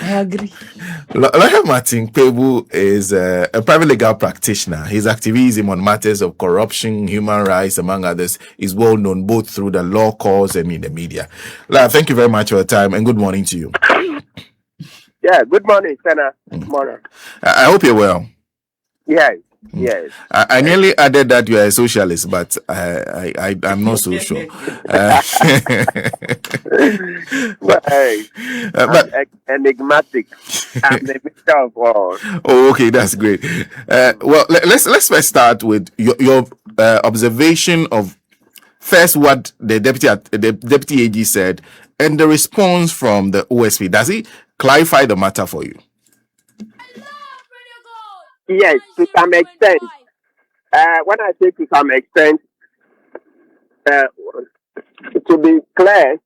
I agree. Lawyer Martin Pebu is a private legal practitioner. His activism on matters of corruption, human rights, among others, is well known both through the law courts and in the media. Lawyer, thank you very much for your time and good morning to you. Yeah, good morning, Senna. Good morning. I hope you're well. Yes, yes. I nearly added that you are a socialist, but I'm not so sure. But enigmatic. I'm the mixture of all. Oh, okay, that's great. Well, let's first start with your observation of first what the deputy AG said and the response from the OSP. Does he clarify the matter for you? Yes, to some extent. When I say to some extent, to be clear,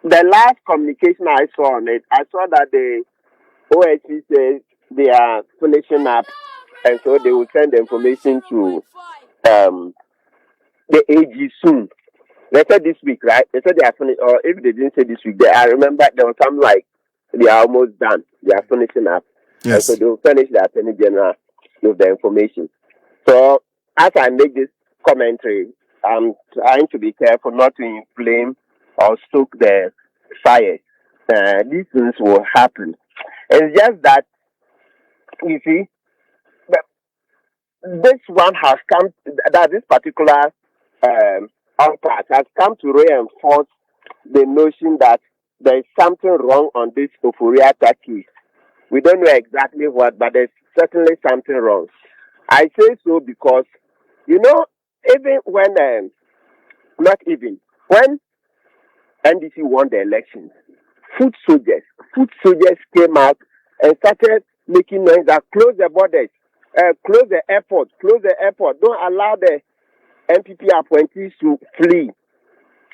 the last communication I saw on it, I saw that the OSP says they are finishing up, and so they will send the information to the AG soon. They said this week, right? They said they are finished, or if they didn't say this week, I remember there was something like they are almost done. They are finishing up. Yes. And so they will furnish the Attorney General with the information. So as I make this commentary, I'm trying to be careful not to inflame or stoke the fire. These things will happen. It's just that, you see, this one has come, that this particular impact has come to reinforce the notion that there is something wrong on this Ofori case. We don't know exactly what, but there's certainly something wrong. I say so because, even when, when NDC won the elections, foot soldiers came out and started making noise that close the borders, close the airport, don't allow the MPP appointees to flee.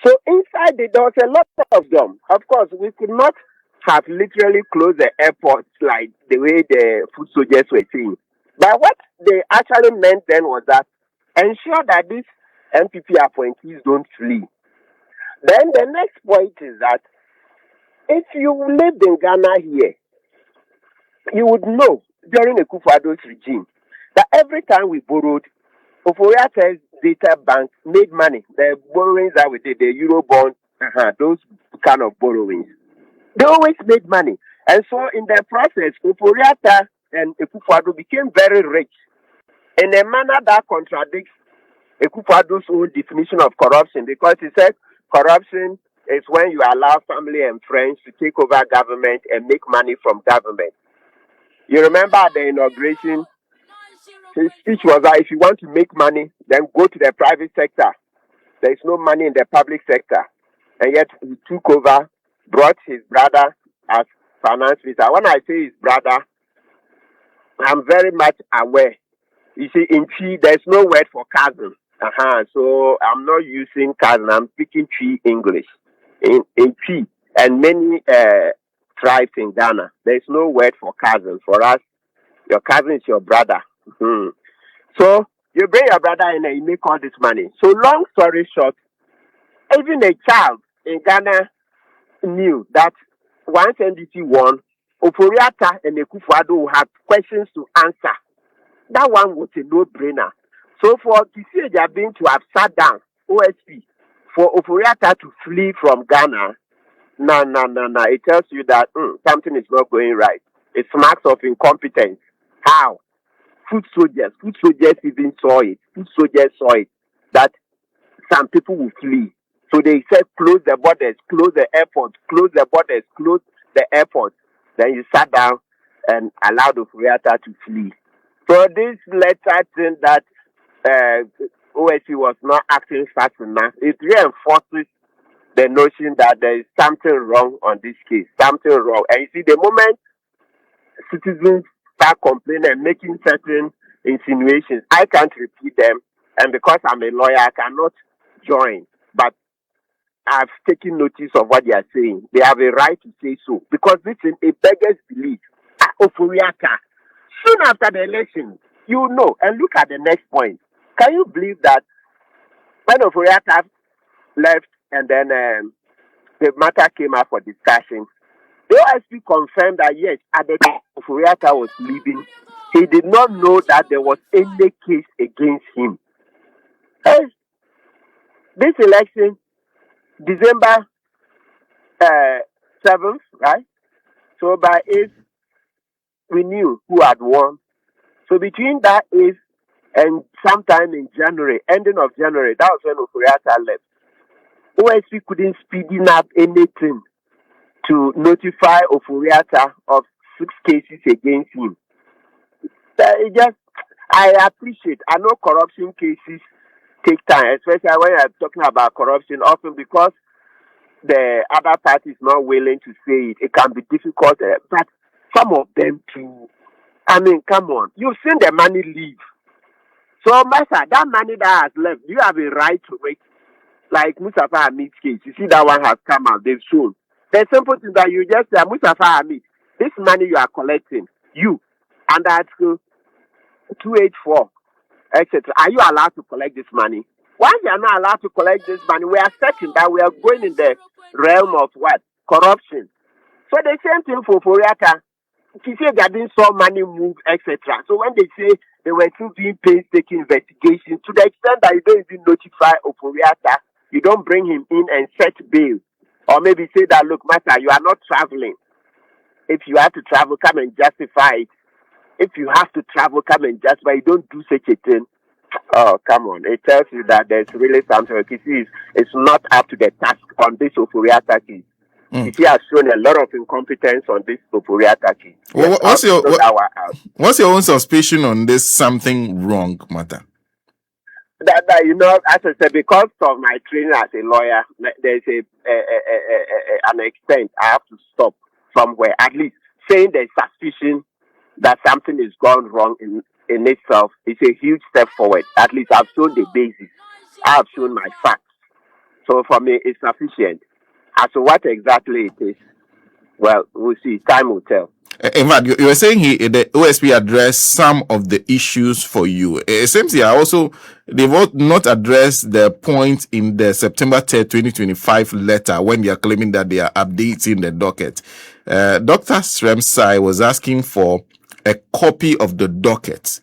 So inside there was a lot of them. Of course, we could not have literally closed the airport like the way the foot soldiers were saying. But what they actually meant then was that ensure that these MPP appointees don't flee. Then the next point is that if you lived in Ghana here, you would know during the Kufuor's regime that every time we borrowed, Ofori's data bank made money. The borrowings that we did, the Eurobond, those kind of borrowings, they always made money. And so in the process, Oforiata and Kufuor became very rich in a manner that contradicts Kufuor's own definition of corruption, because he said corruption is when you allow family and friends to take over government and make money from government. You remember at the inauguration, his speech was that if you want to make money, then go to the private sector. There is no money in the public sector. And yet he took over, brought his brother as finance minister. When I say his brother, I'm very much aware. You see, in Chi, there's no word for cousin. So I'm not using cousin. I'm speaking Chi English. In Chi and many tribes in Ghana, there's no word for cousin. For us, your cousin is your brother. So you bring your brother in and you make all this money. So long story short, even a child in Ghana knew that once NDC won, Oforiata and Kufuor will have questions to answer. That one was a no-brainer. So for Kesi being to have sat down, OSP, for Oforiata to flee from Ghana, no. It tells you that something is not going right. It's marks of incompetence. How? Foot soldiers even saw it. Foot soldiers saw it, that some people will flee. So they said, close the borders, close the airport, close the borders, close the airport. Then you sat down and allowed Oforiata to flee. So this letter thing that OSP was not acting fast enough, it reinforces the notion that there is something wrong on this case, something wrong. And you see, the moment citizens start complaining and making certain insinuations, I can't repeat them, and because I'm a lawyer, I cannot join. But I've taken notice of what they are saying. They have a right to say so, because this is a beggar's belief. Oforiata, soon after the election, you know, and look at the next point. Can you believe that when Oforiata left and then the matter came up for discussion, The OSP confirmed that yes, at the time Ofori was leaving, he did not know that there was any case against him. Hey, this election, December 7th, right? So by 8th, we knew who had won. So between that 8th and sometime in January, ending of January, that was when Ofori left. OSP couldn't speeding up anything to notify Ofori of 6 cases against him. I appreciate. I know corruption cases take time, especially when you're talking about corruption, often because the other party is not willing to say it. It can be difficult, but some of them too. I mean, come on. You've seen the money leave. So, Master, that money that has left, you have a right to it. Like Mustafa Hamid's case, you see that one has come out, they've shown. The simple thing that you just say, Mustafa Hamid, this money you are collecting, you, under Article 284, etc., are you allowed to collect this money? Once you are not allowed to collect this money, we are certain that we are going in the realm of what? Corruption. So the same thing for Foriata. She said they didn't saw money move, etc. So when they say they were still doing painstaking investigation, to the extent that you don't even notify Oforiata, you don't bring him in and set bail. Or maybe say that, look, Master, you are not traveling. If you have to travel, come and justify it. If you have to travel, come and justify it. You don't do such a thing. Oh, come on. It tells you that there's really something. Kesi is not up to the task on this Oforiata case. Kesi has shown a lot of incompetence on this Oforiata case. Well, what's your own suspicion on this something wrong matter? That you know, as I said, because of my training as a lawyer, there's an extent I have to stop somewhere. At least saying there's suspicion that something is gone wrong in itself is a huge step forward. At least I've shown the basis. I've shown my facts. So for me, it's sufficient. As to what exactly it is, well, we'll see. Time will tell. In fact, you were saying the OSP addressed some of the issues for you. It seems here also they've not addressed the point in the September 3rd, 2025 letter when they are claiming that they are updating the docket. Dr. Sremsai was asking for a copy of the docket.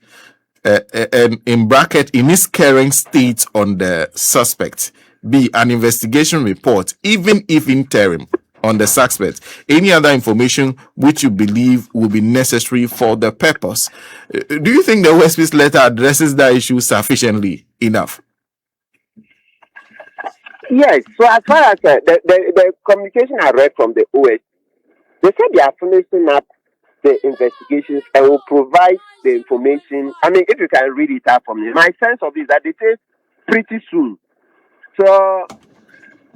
And in bracket, in its current state on the suspect, be an investigation report, even if interim, on the suspect. Any other information which you believe will be necessary for the purpose. Do you think the OSP's letter addresses that issue sufficiently enough? Yes. So as far as the communication I read from the OSP, they said they are finishing up the investigations and will provide the information. I mean, if you can read it out from me, my sense of it is that they say pretty soon. So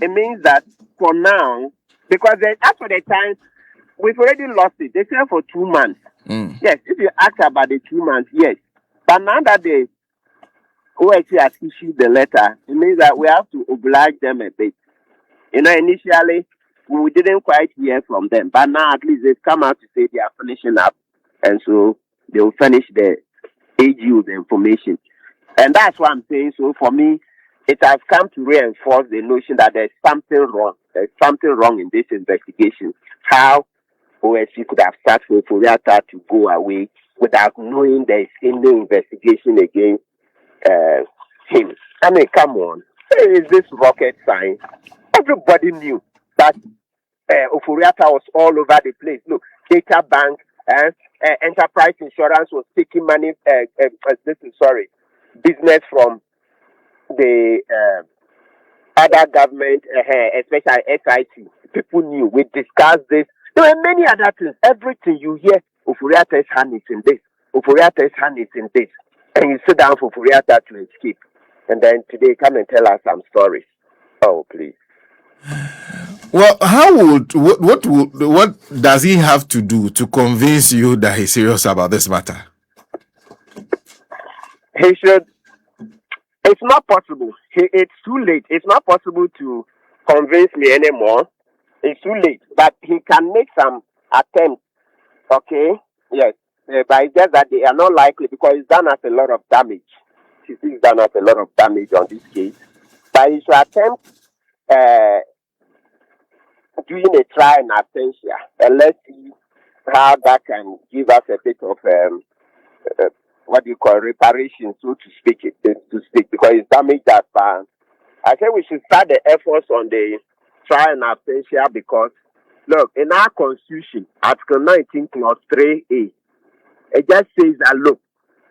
it means that for now, because as for the time, we've already lost it. They said for 2 months. Yes, if you ask about the 2 months, yes. But now that the OSC has issued the letter, it means that we have to oblige them a bit. You know, initially, we didn't quite hear from them. But now at least they've come out to say they are finishing up. And so they will finish the AG with the information. And that's what I'm saying. So for me, it has come to reinforce the notion that there's something wrong. There's something wrong in this investigation. How OSC could have started for Atta to go away without knowing there's any investigation against him. I mean, come on. Is this rocket science? Everybody knew that Ofori was all over the place. Look, Data Bank, Enterprise Insurance was taking money, business from the other government, especially SIT. People knew. We discussed this. There were many other things. Everything you hear, Ofori's hand is in this. Ofori's hand is in this. And you sit down for Ofori to escape. And then today, come and tell us some stories. Oh, please. Well, what does he have to do to convince you that he's serious about this matter? He should. It's not possible. It's too late. It's not possible to convince me anymore. It's too late. But he can make some attempts. Okay? Yes. But it's just that they are not likely because it's done us a lot of damage. It's done us a lot of damage on this case. But he should attempt doing a trial in absentia, and let's see how that can give us a bit of what do you call reparation, so to speak, because it's damaged that far. I think we should start the efforts on the trial in absentia because, look, in our constitution, Article 19, Clause 3A, it just says that, look,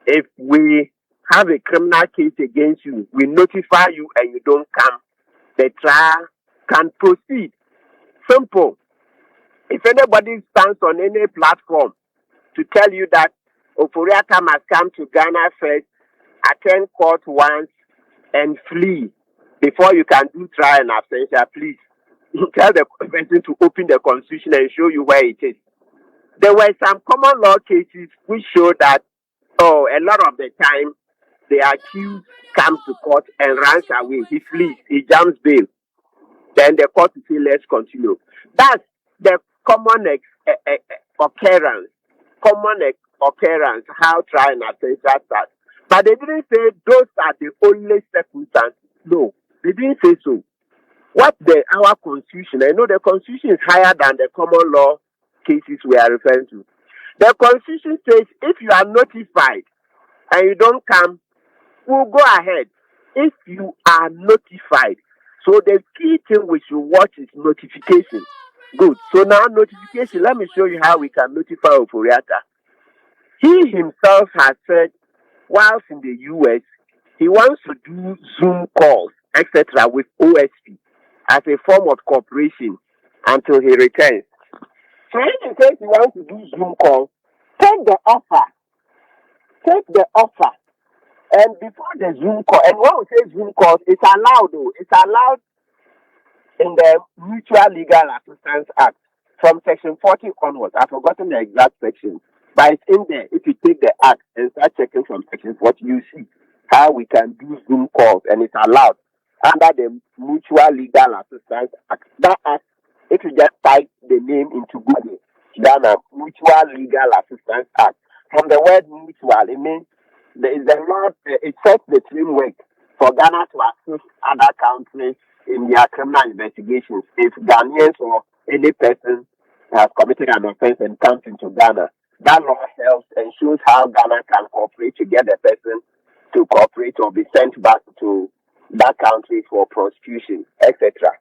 if we have a criminal case against you, we notify you and you don't come, the trial can proceed. Simple. If anybody stands on any platform to tell you that Ofori Atta must come to Ghana first, attend court once, and flee before you can do trial and absentia, please tell the person to open the constitution and show you where it is. There were some common law cases which show that, a lot of the time, the accused comes to court and runs away. He flees, he jumps bail. Then the court will say, let's continue. That's the common occurrence, how trial and absentia starts. But they didn't say those are the only circumstances. No, they didn't say so. What our constitution, I know the constitution is higher than the common law cases we are referring to. The constitution says if you are notified and you don't come, we'll go ahead. If you are notified. So the key thing we should watch is notification. Good. So now notification, let me show you how we can notify Ofori Atta. He himself has said, whilst in the US, he wants to do Zoom calls, etc., with OSP as a form of cooperation until he returns. So if he says he wants to do Zoom calls, take the offer. And before the Zoom call, and when we say Zoom calls, it's allowed though. It's allowed in the Mutual Legal Assistance Act from Section 40 onwards. I've forgotten the exact section, but it's in there. If you take the act and start checking from Section 40, you see how we can do Zoom calls, and it's allowed under the Mutual Legal Assistance Act. That act, if you just type the name into Google, Ghana Mutual Legal Assistance Act. From the word mutual, it means there is a law. It sets the framework for Ghana to assist other countries in their criminal investigations if Ghanaians or any person has committed an offense and comes into Ghana. That law helps and shows how Ghana can cooperate to get the person to cooperate or be sent back to that country for prosecution, etc.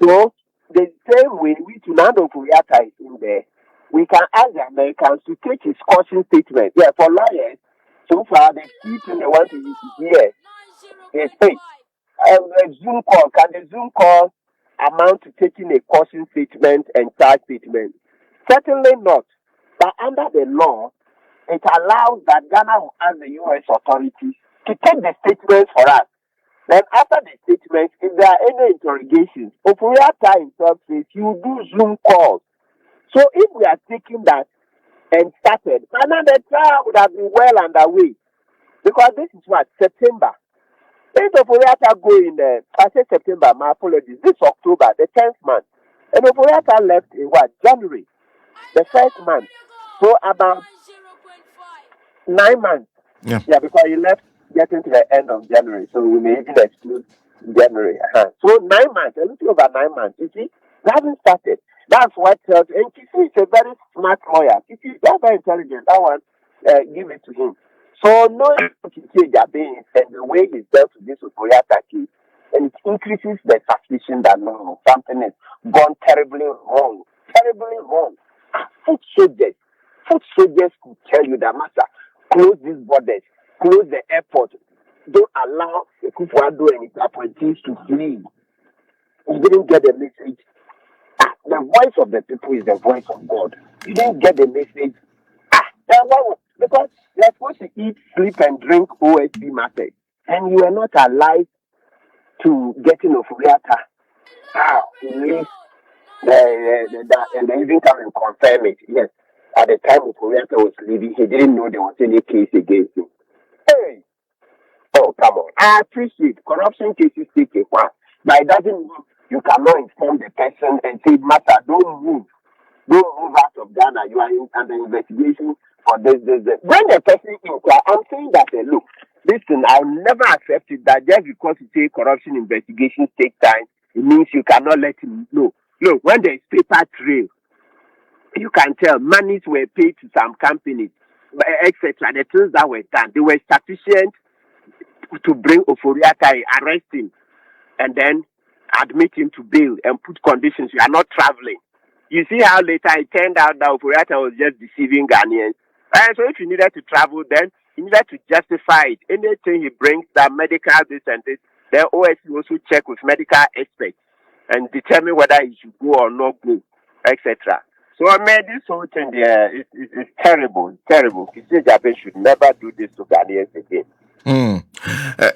So the same way we to Nando Ofori Atta is in there, we can ask the Americans to take his caution statement. Yeah, for lawyers, so far the key thing they want to hear is, hey, a Zoom call. Can the Zoom call amount to taking a caution statement and charge statement? Certainly not. But under the law, it allows that Ghana will ask the U.S. authorities to take the statements for us. Then after the statements, if there are any interrogations, Ofori Atta himself says he will do Zoom calls. So if we are taking that and started, now the trial would have been well underway. Because this is what? September. If Ofori Atta go in, I said September, my apologies, this October, the 10th month. And Ofori Atta left in what? January, the first month. So about 9 months. Yeah. Yeah, because he left getting to the end of January. So we may even exclude January. So 9 months, a little over 9 months. You see, we haven't started. That's what tells. And Kesi is a very smart lawyer. Kesi is very intelligent. That one, give it to him. So knowing Kesi Jabe and the way he's dealt with this Ofori Atta case, and it increases the suspicion that no, something is gone terribly wrong. Terribly wrong. Foot soldiers could tell you that, master, close these borders, close the airport, don't allow the Kufuado and his appointees to flee. You didn't get the message. The voice of the people is the voice of God. You didn't get the message. Because you're supposed to eat, sleep, and drink OSP matters, and you are not alive to getting Ofori Atta. And they even come and confirm it. Yes, at the time Ofori Atta was leaving, he didn't know there was any case against him. Hey, oh come on! I appreciate corruption cases take a while, but it doesn't mean you cannot inform the person and say, "Master, don't move out of Ghana. You are under investigation for this. Bring the person in. I'm saying that, look, listen, I'll never accept it that just because you say corruption investigations take time, it means you cannot let him know. Look, when there's paper trail, you can tell monies were paid to some companies, etc. The things that were done, they were sufficient to bring Ofori, arrest him, and then admit him to bail and put conditions. You are not traveling. You see how later it turned out that Ofori was just deceiving Ghanaians. So if you needed to travel, then you needed to justify it. Anything he brings, that medical, this and this, then OSP also check with medical experts and determine whether he should go or not go, etc. So I mean, this whole thing there is terrible, terrible. Kesi Jabe should never do this to Ghanaians again.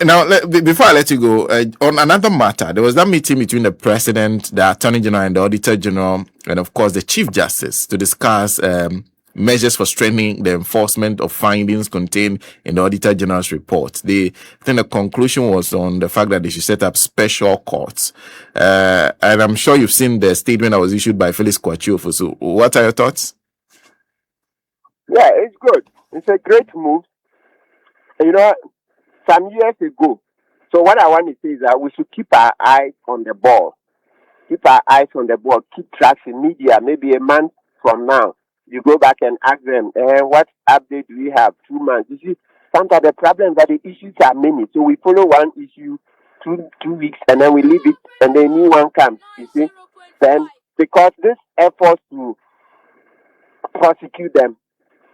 Now, before I let you go, on another matter, there was that meeting between the president, the attorney general, and the auditor general, and of course the chief justice to discuss measures for strengthening the enforcement of findings contained in the auditor general's report. I think the conclusion was on the fact that they should set up special courts. And I'm sure you've seen the statement that was issued by Felix Kwachiofu. So what are your thoughts? Yeah, it's good. It's a great move. You know, some years ago. So what I want to say is that we should keep our eyes on the ball. Keep our eyes on the ball. Keep tracking media. Maybe a month from now, you go back and ask them, what update do we have? 2 months. You see, sometimes the problem that the issues are many. So we follow one issue 2 weeks and then we leave it and then a new one comes. You see, then because this effort to prosecute them,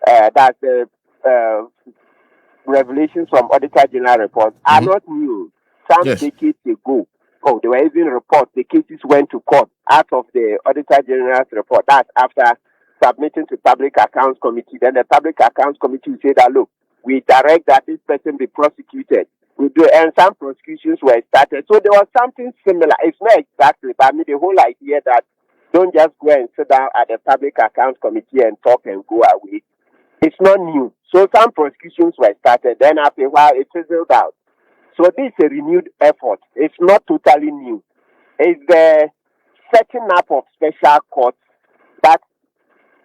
that's the revelations from Auditor General reports are not new. Some decades ago, there were even reports. The cases went to court out of the Auditor General's report. That's after submitting to Public Accounts Committee. Then the Public Accounts Committee will say that, look, we direct that this person be prosecuted. We do, and some prosecutions were started. So there was something similar. It's not exactly, but I mean the whole idea that don't just go and sit down at the Public Accounts Committee and talk and go away. It's not new. So some prosecutions were started. Then after a while, it fizzled out. So this is a renewed effort. It's not totally new. It's the setting up of special courts that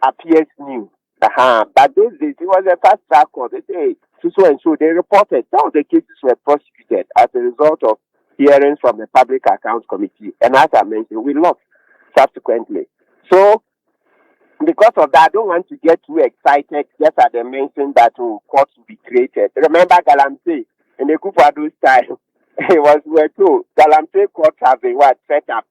appears new. But those days, it was a fast track court. They say, so and so. They reported some of the cases were prosecuted as a result of hearings from the Public Accounts Committee. And as I mentioned, we lost subsequently. So, because of that, I don't want to get too excited just as they mentioned that courts will be created. Remember Galamsey, in the Kufadu's time, it was where too. Galamsey courts have been set up.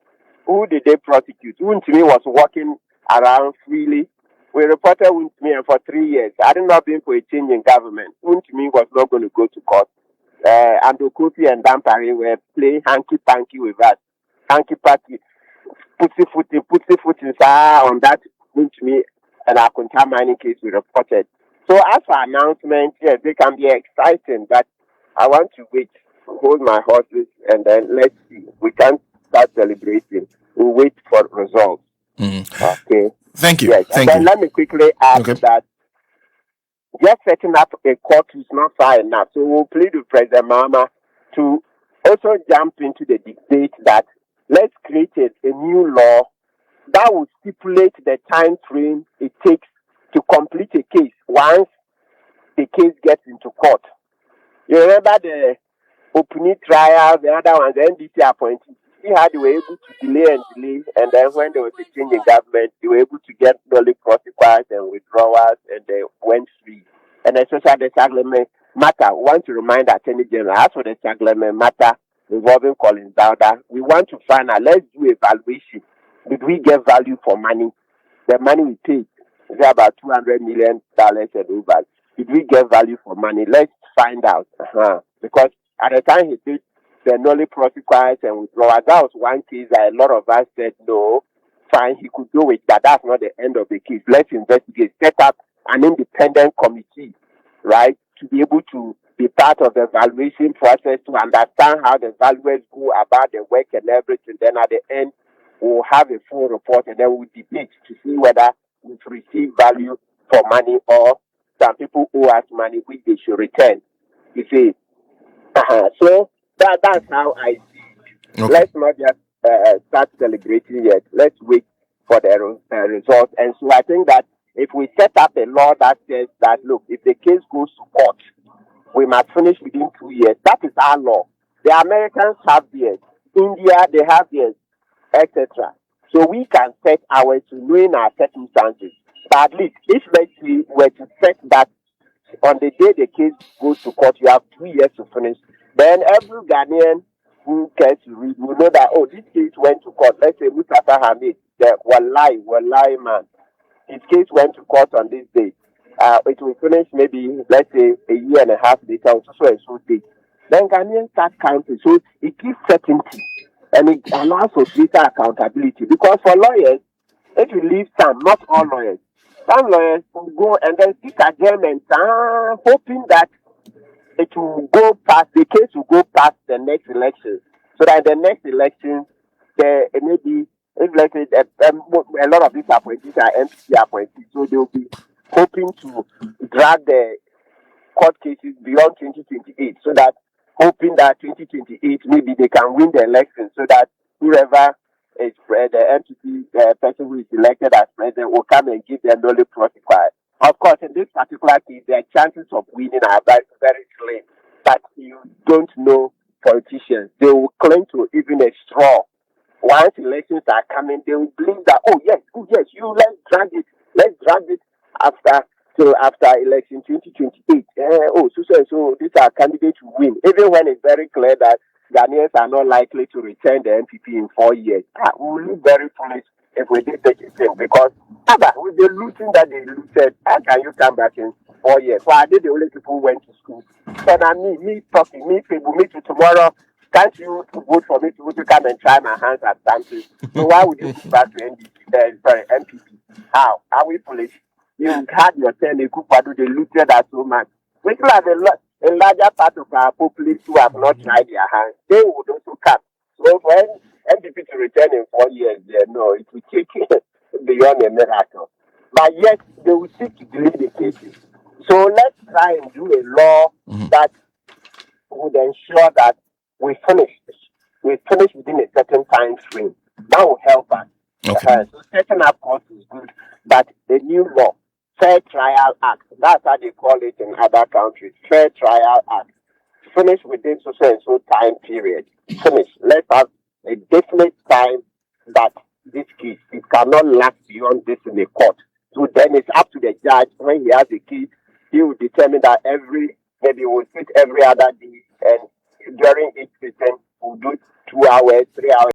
Who did they prosecute? Untimi was walking around freely. We reported Untimi and for 3 years. Had it not been for a change in government, Untimi was not going to go to court. And Kofi and Dampari were playing hanky-panky with us. Hanky-panky. Putty on that Untimi and our Kunta mining case we reported. So as for announcements, yes, they can be exciting, but I want to wait, hold my horses, and then let's see. We can't start celebrating. We'll wait for results. Okay. Thank you. Yes. Thank and then you. let me quickly add that just setting up a court is not far enough. So we'll plead with President Mahama to also jump into the debate that let's create a new law that will stipulate the time frame it takes to complete a case once the case gets into court. You remember the opening trial, the other one, the NDC appointee. See how they were able to delay, and then when there was a change in government, they were able to get nolly prosecutors and withdrawals, and they went free. And especially the Sagleme matter, we want to remind the Attorney General, as for the Sagleme matter involving Collins Dowda, we want to find out, let's do evaluation. Did we get value for money? The money we paid is about $200 million and over. Did we get value for money? Let's find out. Because at the time he did the nolly prosecutors and withdrawals, that was one case that a lot of us said, no, fine, he could do it, but that's not the end of the case. Let's investigate. Set up an independent committee, right, to be able to be part of the evaluation process, to understand how the valuers go about the work and everything. Then at the end, we'll have a full report and then we'll debate to see whether we've received value for money or some people owe us money which they should return. You see. So that's how I see it. Okay. Let's not just start celebrating yet. Let's wait for the results. And so I think that if we set up a law that says that, look, if the case goes to court, we must finish within 2 years. That is our law. The Americans have theirs. India, they have theirs, etc. So we can set ours to knowing our circumstances. But at least if let's say we were to set that on the day the case goes to court, you have 2 years to finish. Then every Ghanaian who cares to read will know that, oh, this case went to court. Let's say Mustafa Hamid, the Wallahi man. His case went to court on this day. It will finish maybe, let's say, a year and a half later, so and so date. Then Ghanaians start counting. So it gives certainty and it allows for greater accountability. Because for lawyers, if you leave some, not all lawyers, some lawyers will go and then seek adjournment, hoping that it will go past, the case will go past the next election. So that the next election, there maybe, if let's say a lot of these appointees are MPC appointees, so they will be hoping to drag the court cases beyond 2028, so that hoping that 2028 maybe they can win the election, so that whoever is the MPC person who is elected as president will come and give them knowledge protocol. Of course, in this particular case, their chances of winning are very, very slim. But you don't know politicians. They will claim to even a straw. Once elections are coming, they will believe that, oh yes, let's drag it till after election 2028. So these are candidates to win. Even when it's very clear that Ghanaians are not likely to return the MPP in 4 years. We will look very foolish if we did such a thing, because with the looting that they looted, how can you come back in 4 years? Why are they the only people who went to school? So now me talking, me people, me to tomorrow, can't you vote for me to come and try my hands at something? So why would you go back to MPP? How? Are we foolish? You had your turn, they looted us so much. We still have a larger part of our population who have not tried their hands. They would also come. So when MPP to return in 4 years, no, it will take beyond a miracle. But yet, they will seek to delay the cases. So let's try and do a law that would ensure that we finish within a certain time frame. That will help us. Okay. So setting up courts is good, but the new law, Fair Trial Act, that's how they call it in other countries, Fair Trial Act, finish within so and so time period. Finish. Let's have a definite time that this case, it cannot last beyond this in the court. So then it's up to the judge. When he has the case, he will determine that maybe we'll sit every other day, and during each session we'll do 2 hours, 3 hours.